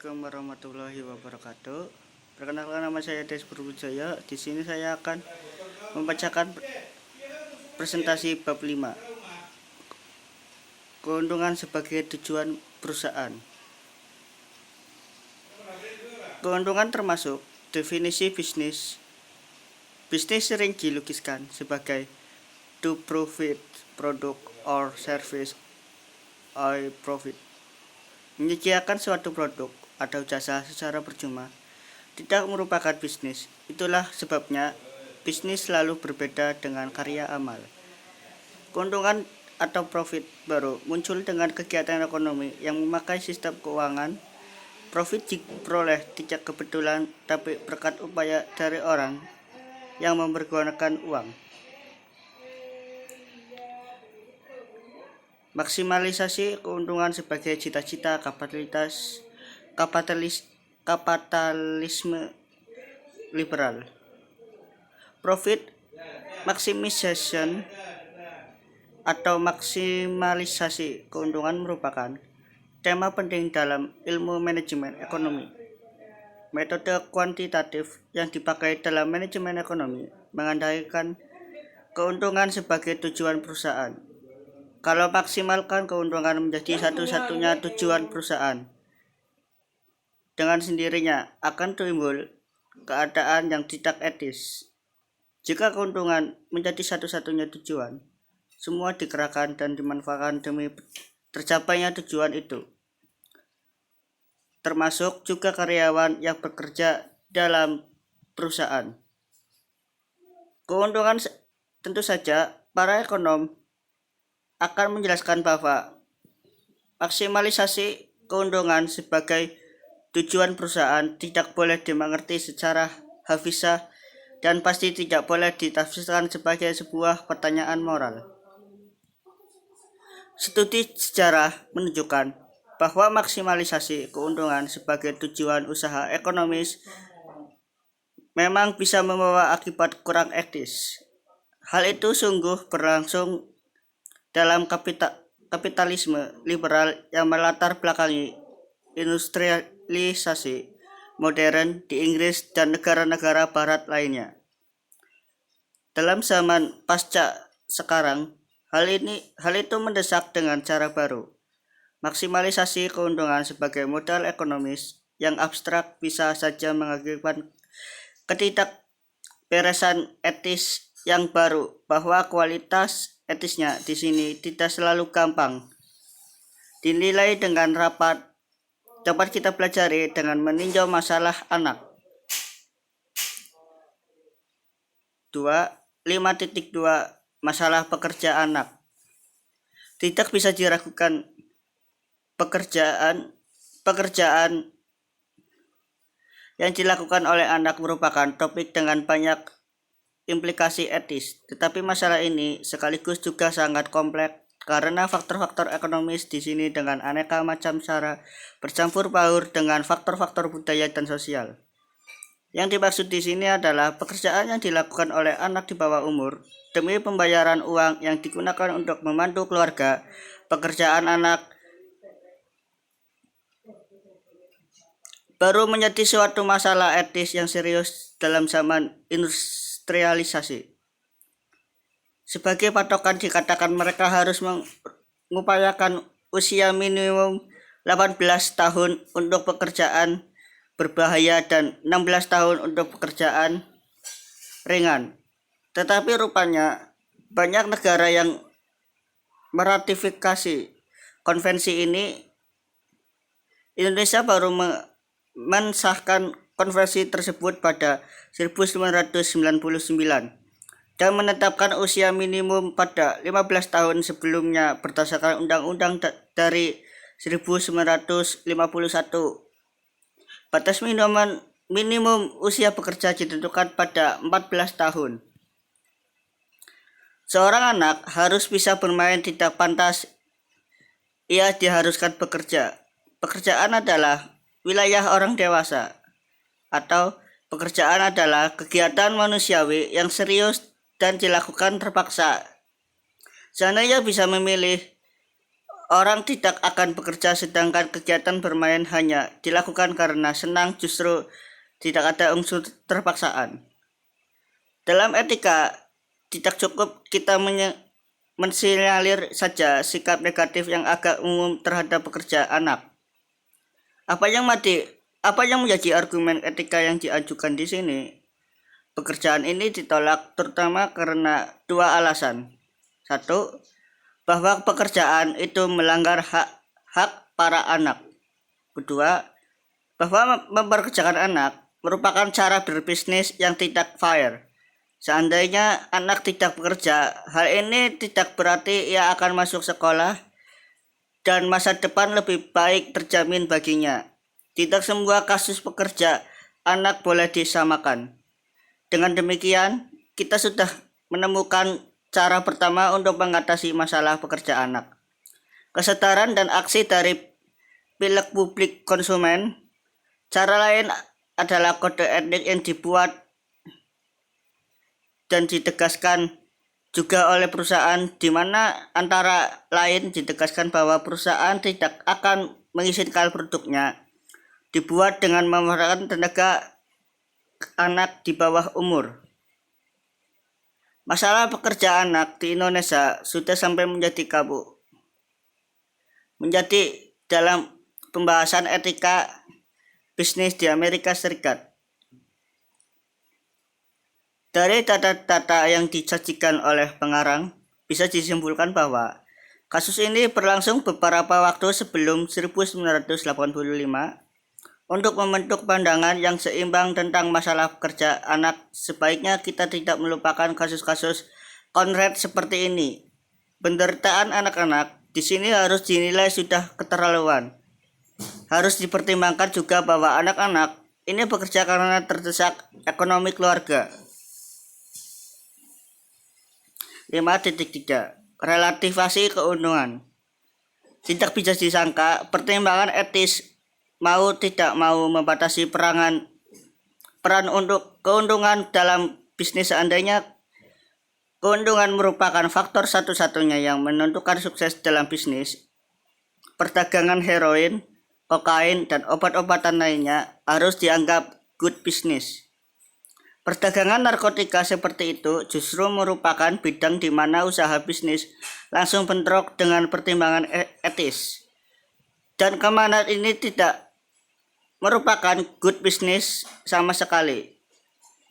Assalamualaikum warahmatullahi wabarakatuh. Perkenalkan, nama saya Des Purwujaya. Di sini saya akan membacakan presentasi bab 5. Keuntungan sebagai tujuan perusahaan. Keuntungan termasuk definisi bisnis. Bisnis sering dilukiskan sebagai to profit, product or service or profit. Menyediakan suatu produk atau jasa secara percuma tidak merupakan bisnis. Itulah sebabnya bisnis selalu berbeda dengan karya amal. Keuntungan atau profit baru muncul dengan kegiatan ekonomi yang memakai sistem keuangan. Profit diperoleh tidak kebetulan, tapi berkat upaya dari orang yang mempergunakan uang. Maksimalisasi keuntungan sebagai cita-cita kapitalisme liberal. Profit maximization atau maksimalisasi keuntungan merupakan tema penting dalam ilmu manajemen ekonomi. Metode kuantitatif yang dipakai dalam manajemen ekonomi mengandalkan keuntungan sebagai tujuan perusahaan. Kalau maksimalkan keuntungan menjadi satu-satunya tujuan perusahaan, dengan sendirinya akan timbul keadaan yang tidak etis. Jika keuntungan menjadi satu-satunya tujuan, semua dikerahkan dan dimanfaatkan demi tercapainya tujuan itu, termasuk juga karyawan yang bekerja dalam perusahaan. Keuntungan tentu saja para ekonom akan menjelaskan bahwa maksimalisasi keuntungan sebagai tujuan perusahaan tidak boleh dimengerti secara harfiah dan pasti tidak boleh ditafsirkan sebagai sebuah pertanyaan moral. Studi sejarah menunjukkan bahwa maksimalisasi keuntungan sebagai tujuan usaha ekonomis memang bisa membawa akibat kurang etis. Hal itu sungguh berlangsung dalam kapitalisme liberal yang melatar belakangi industrialisasi modern di Inggris dan negara-negara barat lainnya. Dalam zaman pasca sekarang, hal itu mendesak dengan cara baru. Maksimalisasi keuntungan sebagai modal ekonomis yang abstrak bisa saja mengakibatkan ketidakberesan etis yang baru, bahwa kualitas etisnya di sini tidak selalu gampang dinilai dengan rapat. Dapat kita pelajari dengan meninjau masalah anak. 5.2 Masalah pekerja anak. Tidak bisa diragukan pekerjaan yang dilakukan oleh anak merupakan topik dengan banyak implikasi etis, tetapi masalah ini sekaligus juga sangat kompleks karena faktor-faktor ekonomis di sini dengan aneka macam cara bercampur baur dengan faktor-faktor budaya dan sosial. Yang dimaksud di sini adalah pekerjaan yang dilakukan oleh anak di bawah umur demi pembayaran uang yang digunakan untuk membantu keluarga. Pekerjaan anak baru menjadi suatu masalah etis yang serius dalam zaman industrialisasi. Sebagai patokan dikatakan mereka harus mengupayakan usia minimum 18 tahun untuk pekerjaan berbahaya dan 16 tahun untuk pekerjaan ringan. Tetapi rupanya banyak negara yang meratifikasi konvensi ini. Indonesia baru mensahkan konvensi tersebut pada 1999 dan menetapkan usia minimum pada 15 tahun sebelumnya berdasarkan undang-undang dari 1951. Batas minimum usia bekerja ditentukan pada 14 tahun. Seorang anak harus bisa bermain, tidak pantas ia diharuskan bekerja. Pekerjaan adalah wilayah orang dewasa, atau pekerjaan adalah kegiatan manusiawi yang serius dan dilakukan terpaksa. Seandainya bisa memilih, Orang tidak akan bekerja sedangkan kegiatan bermain hanya dilakukan karena senang, justru tidak ada unsur terpaksaan. Dalam etika, tidak cukup kita mensinyalir saja sikap negatif yang agak umum terhadap pekerja anak. Apa yang menjadi argumen etika yang diajukan di sini? Pekerjaan ini ditolak terutama karena dua alasan. Satu, bahwa pekerjaan itu melanggar hak para anak. Kedua, bahwa mempekerjakan anak merupakan cara berbisnis yang tidak fair. Seandainya anak tidak bekerja, hal ini tidak berarti ia akan masuk sekolah dan masa depan lebih baik terjamin baginya. Tidak semua kasus pekerja anak boleh disamakan. Dengan demikian, kita sudah menemukan cara pertama untuk mengatasi masalah pekerja anak. Kesetaraan dan aksi dari pihak publik konsumen. Cara lain adalah kode etik yang dibuat dan ditegaskan juga oleh perusahaan, di mana antara lain ditegaskan bahwa perusahaan tidak akan mengizinkan produknya dibuat dengan memanfaatkan tenaga anak di bawah umur. Masalah pekerja anak di Indonesia sudah sampai menjadi dalam pembahasan etika bisnis di Amerika Serikat. Dari data-data yang disajikan oleh pengarang, bisa disimpulkan bahwa kasus ini berlangsung beberapa waktu sebelum 1985 untuk membentuk pandangan yang seimbang tentang masalah pekerja anak. Sebaiknya kita tidak melupakan kasus-kasus konkret seperti ini. Penderitaan anak-anak di sini harus dinilai sudah keterlaluan. Harus dipertimbangkan juga bahwa anak-anak ini bekerja karena terdesak ekonomi keluarga. 5.3 Relativasi keuntungan. Tidak bisa disangka pertimbangan etis mau tidak mau membatasi peran untuk keuntungan dalam bisnis. Seandainya keuntungan merupakan faktor satu-satunya yang menentukan sukses dalam bisnis, perdagangan heroin, kokain, dan obat-obatan lainnya harus dianggap good business. Perdagangan narkotika seperti itu justru merupakan bidang di mana usaha bisnis langsung bentrok dengan pertimbangan etis. Dan kemana ini tidak merupakan good business sama sekali.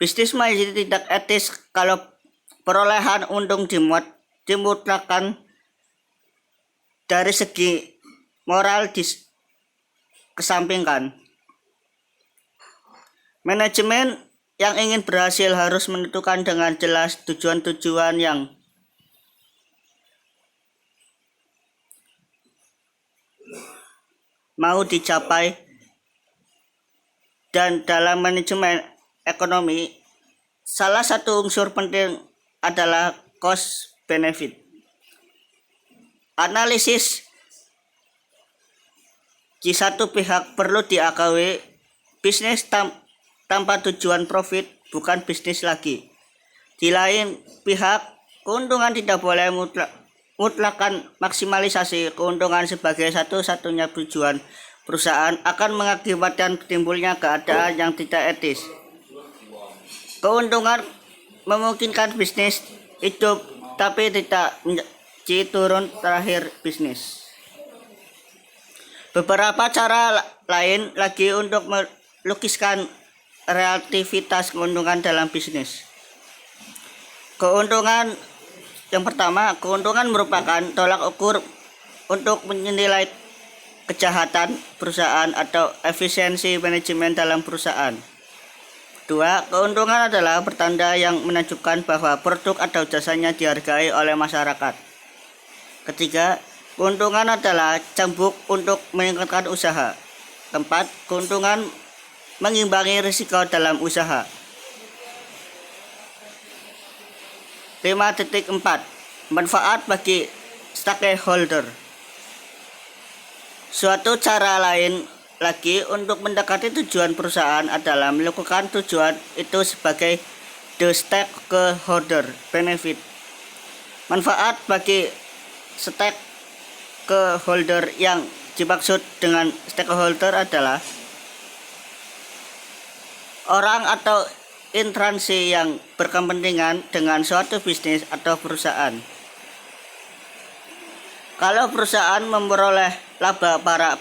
Bisnis menjadi tidak etis kalau perolehan untung dimutlakan dari segi moral dikesampingkan. Manajemen yang ingin berhasil harus menentukan dengan jelas tujuan-tujuan yang mau dicapai, dan dalam manajemen ekonomi salah satu unsur penting adalah cost benefit. Analisis di satu pihak perlu diakui, bisnis tanpa tujuan profit bukan bisnis lagi. Di lain pihak, keuntungan tidak boleh mutlakan. Maksimalisasi keuntungan sebagai satu-satunya tujuan perusahaan akan mengakibatkan timbulnya keadaan yang tidak etis. Keuntungan memungkinkan bisnis hidup, tapi tidak menjadi turun terakhir bisnis. Beberapa cara lain lagi untuk melukiskan relativitas keuntungan dalam bisnis. Keuntungan yang pertama, keuntungan merupakan tolak ukur untuk menilai kejahatan perusahaan atau efisiensi manajemen dalam perusahaan. 2. Keuntungan adalah pertanda yang menunjukkan bahwa produk atau jasanya dihargai oleh masyarakat. 3. Keuntungan adalah cambuk untuk meningkatkan usaha. 4. Keuntungan mengimbangi risiko dalam usaha. 5.4 Manfaat bagi stakeholder. Suatu cara lain lagi untuk mendekati tujuan perusahaan adalah melakukan tujuan itu sebagai the stakeholder benefit. Manfaat bagi stakeholder yang dimaksud dengan stakeholder adalah orang atau instansi yang berkepentingan dengan suatu bisnis atau perusahaan. Kalau perusahaan memperoleh laba, para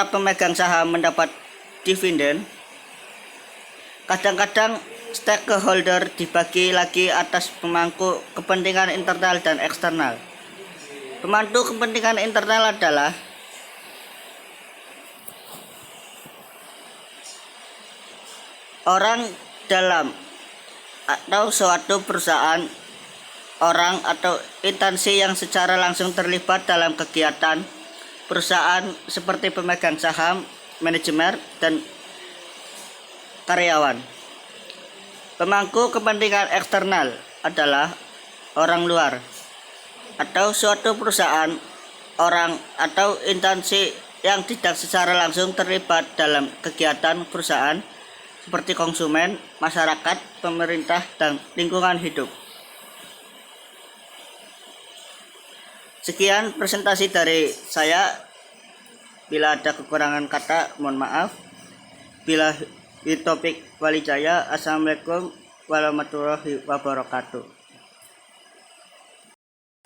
pemegang saham mendapat dividen. Kadang-kadang stakeholder dibagi lagi atas pemangku kepentingan internal dan eksternal. Pemangku kepentingan internal adalah orang dalam atau suatu perusahaan, orang atau instansi yang secara langsung terlibat dalam kegiatan perusahaan seperti pemegang saham, manajemen, dan karyawan. Pemangku kepentingan eksternal adalah orang luar atau suatu perusahaan, orang atau instansi yang tidak secara langsung terlibat dalam kegiatan perusahaan seperti konsumen, masyarakat, pemerintah, dan lingkungan hidup. Sekian presentasi dari saya. Bila ada kekurangan kata, mohon maaf. Bila di topik Walijaya, assalamualaikum warahmatullahi wabarakatuh.